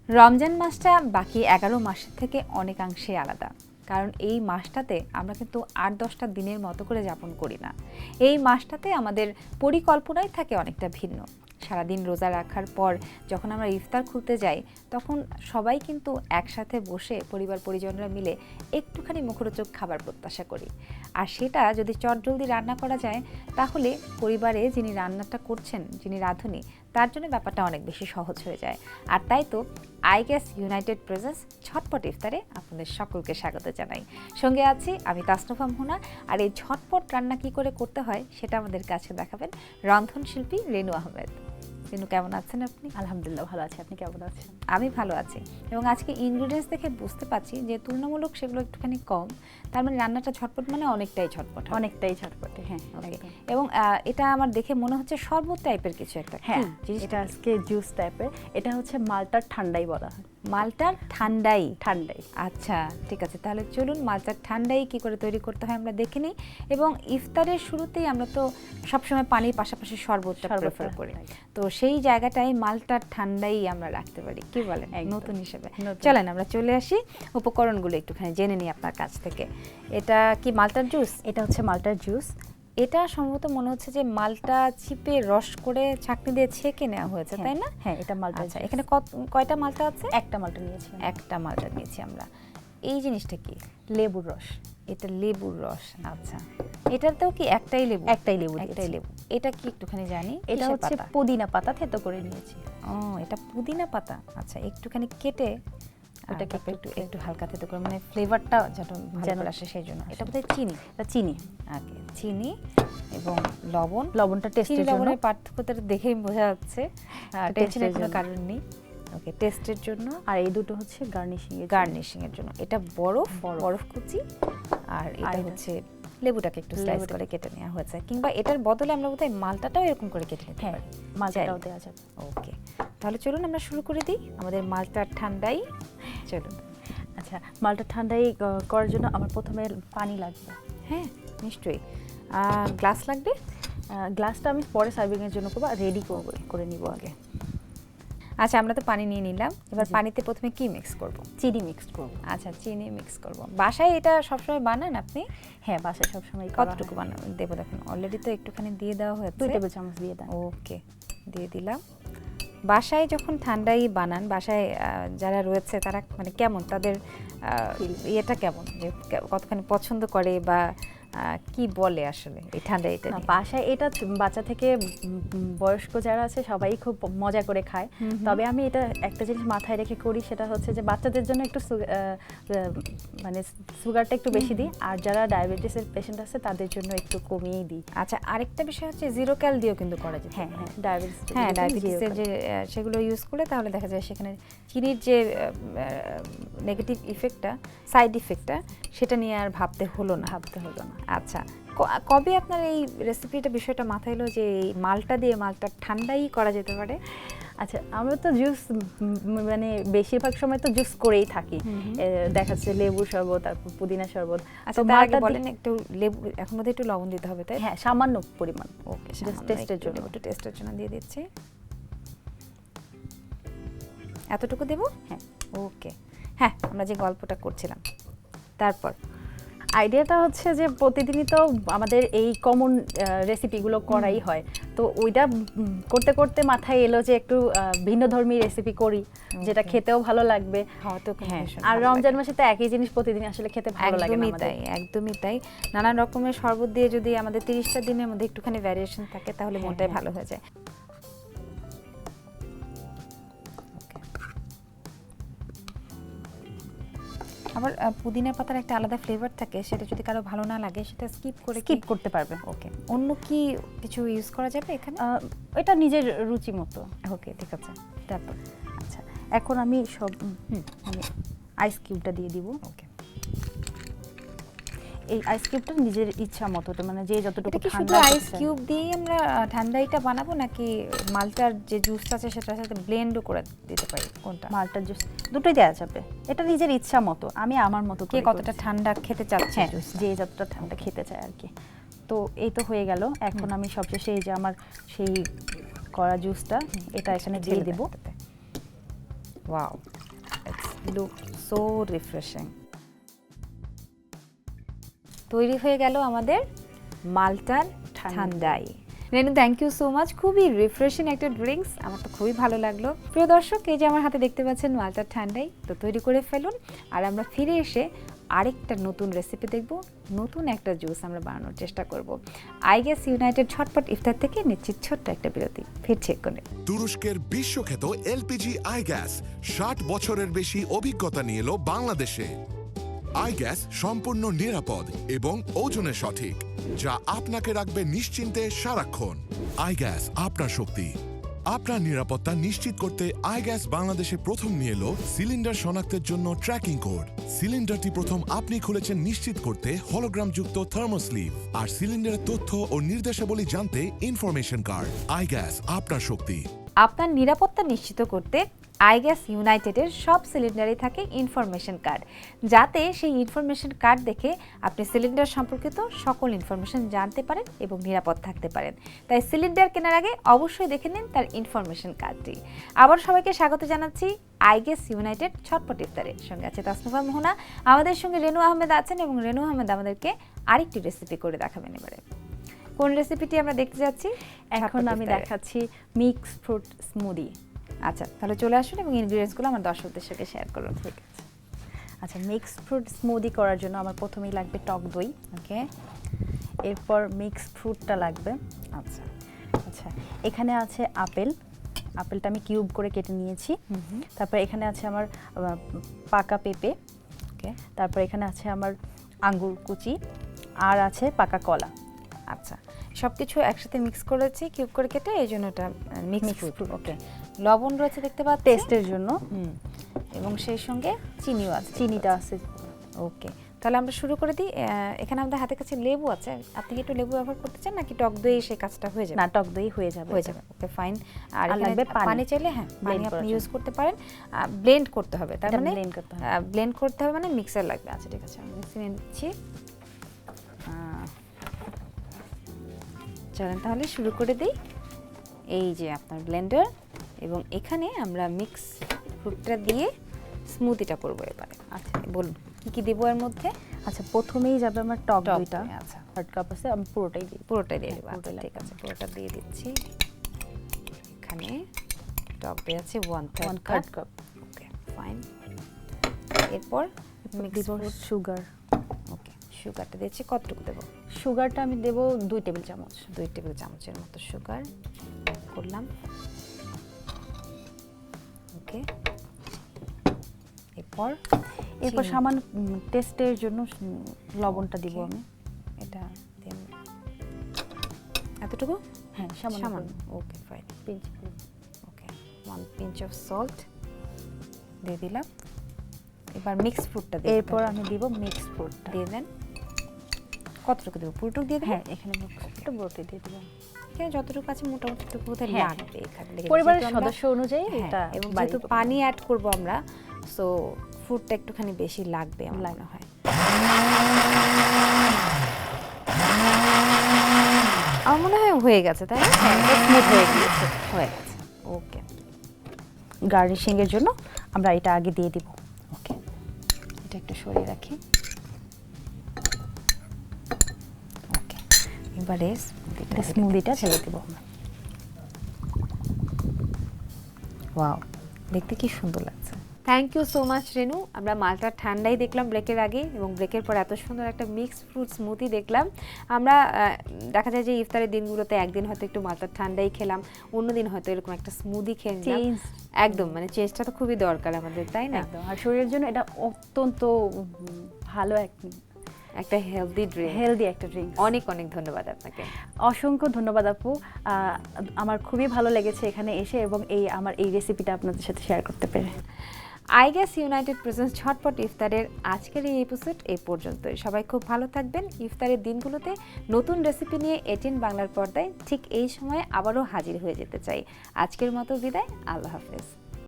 রমজান মাসটা বাকি 11 মাসের থেকে অনেকাংশে আলাদা, কারণ এই মাসটাতে আমরা কিন্তু 8-10টা দিনের মতো করে যাপন করি না। এই মাসটাতে আমাদের পরিকল্পনাই থাকে অনেকটা ভিন্ন। সারাদিন রোজা রাখার পর যখন আমরা ইফতার খুলতে যাই, তখন সবাই কিন্তু একসাথে বসে পরিবার পরিজনরা মিলে একটুখানি মুখরোচক খাবার প্রত্যাশা করি। আর সেটা যদি চটজলদি রান্না করা যায়, তাহলে পরিবারে যিনি রান্নাটা করছেন, যিনি রাঁধুনি, তার জন্য ব্যাপারটা অনেক বেশি সহজ হয়ে যায়। আর তাই তো আইগ্যাস ইউনাইটেড প্রেজেন্স ঝটপট ইফতারে আপনাদের সকলকে স্বাগত জানাই। সঙ্গে আছি আমি তাসনুভা মোহনা। আর এই ঝটপট রান্না কী করে করতে হয় সেটা আমাদের কাছে দেখাবেন রন্ধনশিল্পী রেনু আহমেদ। রেনু, কেমন আছেন আপনি? আলহামদুলিল্লাহ ভালো আছি, আপনি কেমন আছেন? আমি ভালো আছি, এবং আজকে ইনগ্রিডিয়েন্টস দেখে বুঝতে পারছি যে তুলনামূলক সেগুলো একটুখানি কম। তার মানে রান্নাটা ঝটপট মানে অনেকটাই ঝটপট, অনেকটাই ঝটপট। হ্যাঁ, এবং এটা আমার দেখে মনে হচ্ছে শরবত টাইপের কিছু একটা। হ্যাঁ, এটা আজকে জুস টাইপের। এটা হচ্ছে মালটার ঠান্ডাই বলা হয়। মালটার ঠান্ডাই? ঠান্ডাই। আচ্ছা, ঠিক আছে, তাহলে চলুন মালটার ঠান্ডাই কি করে তৈরি করতে হয় আমরা দেখে নিই। এবং ইফতারের শুরুতেই আমরা তো সবসময় পানির পাশাপাশি শরবতটা প্রেফার করি, তো সেই জায়গাটায় মালটার ঠান্ডাই আমরা রাখতে পারি, কি বলেন, নতুন হিসেবে। চলেন আমরা চলে আসি, উপকরণগুলো একটুখানি জেনে নিই আপনার কাছ থেকে। এটা কি মালটার জুস? এটা হচ্ছে মালটার জুস। এটা সম্ভবত মনে হচ্ছে যে মালটা চিপে রস করে ছাঁকনি দিয়ে ছেঁকে নেওয়া হয়েছে, তাই না? হ্যাঁ, এটা মালটা। আচ্ছা, এখানে কয়টা মালটা আছে? একটা মালটা নিয়েছি। একটা মালটা নিয়েছি আমরা। এই জিনিসটা কি? লেবুর রস। এটা লেবুর রস। আচ্ছা, এটাতেও কি একটাই লেবু? একটাই লেবু। এটা কি একটুখানি জানি? এটা হচ্ছে পুদিনা পাতা থেতো করে নিয়েছি। ও, এটা পুদিনা পাতা। আচ্ছা, একটুখানি কেটে ওটাকে একটু হালকা থেতো করে, মানে ফ্লেভারটা যেন আসে সেই জন্য। এটা বোধহয় চিনি। এটা চিনি। ওকে, চিনি এবং লবণ। লবণটা টেস্টের জন্য। লবণের পার্থক্যটা দেখেই বোঝা যাচ্ছে, টেস্টের কোনো কারণ নেই। ওকে, টেস্টের জন্য। আর এই দুটো হচ্ছে গার্নিশিং এর জন্য। এটা বরফ কুচি, আর এটা হচ্ছে লেবুটাকে একটু স্লাইস করে কেটে নেওয়া হয়েছে। কিংবা এটার বদলে আমরা বোধহয় মালটাটাও এরকম করে কেটে নিতে পারি। মালটাটাও দেওয়া যাবে। ওকে, তাহলে চলুন আমরা শুরু করে দিই আমাদের মালটার ঠান্ডাই। চলুন। আচ্ছা, মালটা ঠান্ডাই করার জন্য আমার প্রথমে পানি লাগবে। হ্যাঁ, নিশ্চয়ই। গ্লাস লাগবে? গ্লাসটা আমি পরে সার্ভিংয়ের জন্য করবো, রেডি করে নিব আগে। আচ্ছা, আমরা তো পানি নিয়ে নিলাম। এবার পানিতে প্রথমে কি মিক্স করব? চিনি মিক্স করব। আচ্ছা, চিনি মিক্স করব। বাসায় এটা সবসময় বানান আপনি? হ্যাঁ, বাসায় সবসময়। কতটুকু বানাবেন দেবো? দেখুন অলরেডি তো একটুখানি দিয়ে দেওয়া হয়েছে। 2 টেবিল চামচ দিয়ে দেন। ওকে, দিয়ে দিলাম। বাসায় যখন ঠান্ডাই বানান, বাসায় যারা রয়েছে তারা মানে কেমন, তাদের ইয়েটা কেমন, যে কতখানি পছন্দ করে বা কি বলে আসলে এই ঠান্ডা? এটা বাসায় এটা বাচ্চা থেকে বয়স্ক যারা আছে সবাই খুব মজা করে খায়। তবে আমি এটা একটা জিনিস মাথায় রেখে করি, সেটা হচ্ছে যে বাচ্চাদের জন্য একটু মানে সুগারটা একটু বেশি দিই, আর যারা ডায়াবেটিসের পেশেন্ট আছে তাদের জন্য একটু কমিয়ে দিই। আচ্ছা, আরেকটা বিষয় হচ্ছে জিরো ক্যাল দিয়েও কিন্তু করা যায়। হ্যাঁ, ডায়াবেটিসের যে সেগুলো ইউজ করলে তাহলে দেখা যায় সেখানে চিনির যে নেগেটিভ ইফেক্টটা, সাইড ইফেক্টটা, সেটা নিয়ে আর ভাবতে হলো না। আচ্ছা, কবে আপনার এই রেসিপিটা বিষয়টা মাথায় এলো যে এই মালটা দিয়ে মালটা ঠান্ডাই করা যেতে পারে? আচ্ছা, আমরা তো জুস মানে বেশিরভাগ সময় তো জুস করেই থাকি। দেখা যাচ্ছে লেবু শরবত, তারপর পুদিনা শরবত। আচ্ছা, তার আগে বলেন একটু লেবু, এখন মধ্যে একটু লবণ দিতে হবে, তাই? হ্যাঁ, সামান্য পরিমাণ। ওকে, জাস্ট টেস্টের জন্য। একটু টেস্টের জন্য দিয়ে দিচ্ছি। এতটুকু দেব? হ্যাঁ। ওকে, হ্যাঁ, আমরা যে গল্পটা করছিলাম, তারপর আইডিয়াটা হচ্ছে যে প্রতিদিনই তো আমাদের এই কমন রেসিপিগুলো করাই হয়, তো ওইটা করতে করতে মাথায় এলো যে একটু ভিন্নধর্মী রেসিপি করি, যেটা খেতেও ভালো লাগবে। আর রমজান মাসে তো একই জিনিস প্রতিদিন আসলে খেতে ভালো লাগে না। একদমই তাই। নানান রকমের শরবত দিয়ে যদি আমাদের 30টা দিনের মধ্যে একটুখানি ভ্যারিয়েশন থাকে, তাহলে মনটাই ভালো হয়ে যায়। আবার পুদিনা পাতার একটা আলাদা ফ্লেভার থাকে, সেটা যদি কারো ভালো না লাগে সেটা স্কিপ করতে পারবে। ওকে, অন্য কি কিছু ইউজ করা যাবে এখানে? এটা নিজের রুচি মতো। ওকে, ঠিক আছে। তারপর আচ্ছা, এখন আমি আমি আইস কিউবটা দিয়ে দিব। ওকে, এই আইস কিউবটা নিজের ইচ্ছা মতো, মানে যে যতটুকু ঠান্ডা। আইস কিউব দিয়ে আমরা ঠান্ডাইটা বানাবো নাকি মালটার যে জুসটা আছে সেটার সাথে ব্লেন্ডও করে দিতে পারি? কোনটা? মালটার জুস দুটোই দেওয়া যাবে, এটা নিজের ইচ্ছা মতো। আমি আমার মতো কে কতটা ঠান্ডা খেতে চাচ্ছে, যে যতটা ঠান্ডা খেতে চায় আর কি। তো এই তো হয়ে গেল। এখন আমি সবশেষে এই যে আমার সেই করা জুসটা এটা এখানে দিয়ে দেব। Wow, look so refreshing. তৈরি হয়ে গেল আমাদের মালটার ঠান্ডাই। Renu, thank you so much, খুবই রিফ্রেশিং একটা ড্রিঙ্কস, আমার তো খুবই ভালো লাগলো। প্রিয় দর্শক, এই যে আমার হাতে দেখতে পাচ্ছেন মালটার ঠান্ডাই, তো তৈরি করে ফেলুন। আর আমরা ফিরে এসে আরেকটা নতুন রেসিপি দেখব, নতুন একটা জুস আমরা বানানোর চেষ্টা করব। আইগ্যাস ইউনাইটেড ঝটপট ইফতার থেকে নিচ্ছি ছোট্ট একটা বিরতি, ফিরছি এক্ষুনি। তুরস্কের বিশ্বখ্যাত এলপিজি আইগ্যাস 60 বছরের বেশি অভিজ্ঞতা নিয়ে এলো বাংলাদেশে। আইগ্যাস সম্পূর্ণ নিরাপদ এবং ওজনে সঠিক, যা আপনাকে রাখবে নিশ্চিন্তে সারাক্ষণ। আইগ্যাস, আপনার শক্তি, আপনার নিরাপত্তা নিশ্চিত করতে আইগ্যাস বাংলাদেশে প্রথম নিয়ে এলো সিলিন্ডার শনাক্তের জন্য ট্র্যাকিং কোড। সিলিন্ডারটি প্রথম আপনি খুলেছেন নিশ্চিত করতে হলোগ্রামযুক্ত থার্মোস্লিভ, আর সিলিন্ডারের তথ্য ও নির্দেশাবলী জানতে ইনফরমেশন কার্ড। আইগ্যাস, আপনার শক্তি। আপনার নিরাপত্তা নিশ্চিত করতে আইগ্যাস ইউনাইটেডের সব সিলিন্ডারে থাকে ইনফরমেশন কার্ড, যাতে সেই ইনফরমেশন কার্ড দেখে আপনি সিলিন্ডার সম্পর্কিত সকল ইনফরমেশন জানতে পারেন এবং নিরাপদ থাকতে পারেন। তাই সিলিন্ডার কেনার আগে অবশ্যই দেখে নিন তার ইনফরমেশন কার্ডটি। আবার সবাইকে স্বাগত জানাচ্ছি আইগ্যাস ইউনাইটেড ঝটপট ইফতারের সঙ্গে। আছে তাসনুভা, মোহনা, আমাদের সঙ্গে রেনু আহমেদ আছেন, এবং রেনু আহমেদ আমাদেরকে আরেকটি রেসিপি করে দেখাবেন। এবারে কোন রেসিপিটি আমরা দেখতে যাচ্ছি? এখন আমি দেখাচ্ছি মিক্স ফ্রুট স্মুদি। আচ্ছা, তাহলে চলে আসুন এবং ইনগ্রিডিয়েন্টসগুলো আমার দর্শকদের সঙ্গে শেয়ার করুন। ঠিক আছে। আচ্ছা, মিক্স ফ্রুট স্মুদি করার জন্য আমার প্রথমেই লাগবে টক দই। ওকে, এরপর মিক্স ফ্রুটটা লাগবে। আচ্ছা আচ্ছা, এখানে আছে আপেল, আপেলটা আমি কিউব করে কেটে নিয়েছি। তারপর এখানে আছে আমার পাকা পেঁপে। ওকে, তারপর এখানে আছে আমার আঙ্গুর কুচি, আর আছে পাকা কলা। আচ্ছা, সব কিছু একসাথে মিক্স করেছি কিউব করে কেটে, এই জন্য এটা মিক্স ফ্রুট। ওকে, লবণ রয়েছে দেখতে পাচ্ছি টেস্টের জন্য, এবং সেই সঙ্গে চিনিও আছে, চিনিটা আছে। ওকে, তাহলে আমরা শুরু করে দিই। এখানে আমাদের হাতে কাছে লেবু আছে, আপনি কি একটু লেবু ব্যবহার করতে চান নাকি টক দই সেই কাজটা হয়ে যাবে? না, টক দই হয়ে যাবে। ওকে, ফাইন। আর লাগবে পানি চাইলে হ্যাঁ পানি আপনি ইউজ করতে পারেন। ব্লেন্ড করতে হবে, তার মানে ব্লেন্ড করতে হবে মানে মিক্সার লাগবে। আচ্ছা ঠিক আছে, আমি মিক্সিং নিচ্ছি। চলেন তাহলে শুরু করে দিই। এই যে আপনার ব্লেন্ডার, এবং এখানে আমরা মিক্স ফ্রুটটা দিয়ে স্মুদিটা করবো এবারে। আচ্ছা বলুন কি কি দেবো এর মধ্যে? আচ্ছা, প্রথমেই যাবে আমার টক দইটা। আচ্ছা, 1/3 কাপ আছে, আমি পুরোটাই দিই। পুরোটাই দিয়ে দেবো। আচ্ছা ঠিক আছে, পুরোটা দিয়ে দিচ্ছি। এখানে টক দই আছে 1/3 কাপ। ওকে, ফাইন। এরপর মিক্স সুগার। ওকে, সুগারটা দিচ্ছি। কতটুকু দেবো? সুগারটা আমি দেব 2 টেবিল চামচ। 2 টেবিল চামচের মতো সুগার করলাম। ওকে, এরপর সামান্য টেস্টের জন্য লবণটা দিব আমি। এটা এতটুকু? হ্যাঁ, সামান্য। Okay, fine. Pinch. Okay, 1 pinch of salt দিয়ে দিলাম। এবার মিক্স ফ্রুটটা দিই। এরপর আমি দিব মিক্স ফ্রুটটা। দিয়ে দেন। কতটুকু দেবো? পুরোটুকু দিয়ে দেবো? হ্যাঁ, এখানে মিক্সটা পুরোটাই দিয়ে দেব। এখানে যতটুকু আছে মোটামুটি একটু বোধহয় লাগবে এখানে, পরিবারের সদস্য অনুযায়ী। এটা এবং যেহেতু পানি অ্যাড করব আমরা, সো ফ্রুটটা একটুখানি বেশি লাগবে আমার মনে হয়। আমার মনে হয় হয়ে গেছে, তাই না? স্মুথ হয়ে গিয়েছে। হয়ে গেছে। ওকে, গার্নিশিং এর জন্য আমরা এটা আগে দিয়ে দিব। ওকে, এটা একটু সরিয়ে রাখি। ওকে, এবারে স্মুদিটা ছেড়ে দিব। ওয়াও, দেখতে কি সুন্দর লাগছে। থ্যাংক ইউ সো মাচ রেনু। আমরা মালটা ঠান্ডাই দেখলাম ব্রেকের আগে, এবং ব্রেকের পর এত সুন্দর একটা মিক্স ফ্রুট স্মুদি দেখলাম। আমরা দেখা যায় যে ইফতারের দিনগুলোতে একদিন হয়তো একটু মালটা ঠান্ডাই খেলাম, অন্যদিন হয়তো এরকম একটা স্মুদি খেয়ে নিলাম। একদম, মানে চেঞ্জটা তো খুবই দরকার আমাদের, তাই না? একদম, আর শরীরের জন্য এটা অত্যন্ত ভালো একটা হেলদি একটা ড্রিঙ্ক। অনেক অনেক ধন্যবাদ আপনাকে। অসংখ্য ধন্যবাদ আপু। আমার খুবই ভালো লেগেছে এখানে এসে, এবং আমার এই রেসিপিটা আপনাদের সাথে শেয়ার করতে পেরে। আইগ্যাস ইউনাইটেড প্রেজেন্স ঝটপট ইফতারের আজকের এই এপিসোড এই পর্যন্তই। সবাই খুব ভালো থাকবেন। ইফতারের দিনগুলোতে নতুন রেসিপি নিয়ে ATN বাংলার পর্দায় ঠিক এই সময়ে আবারও হাজির হয়ে যেতে চাই। আজকের মতো বিদায়, আল্লাহ হাফেজ।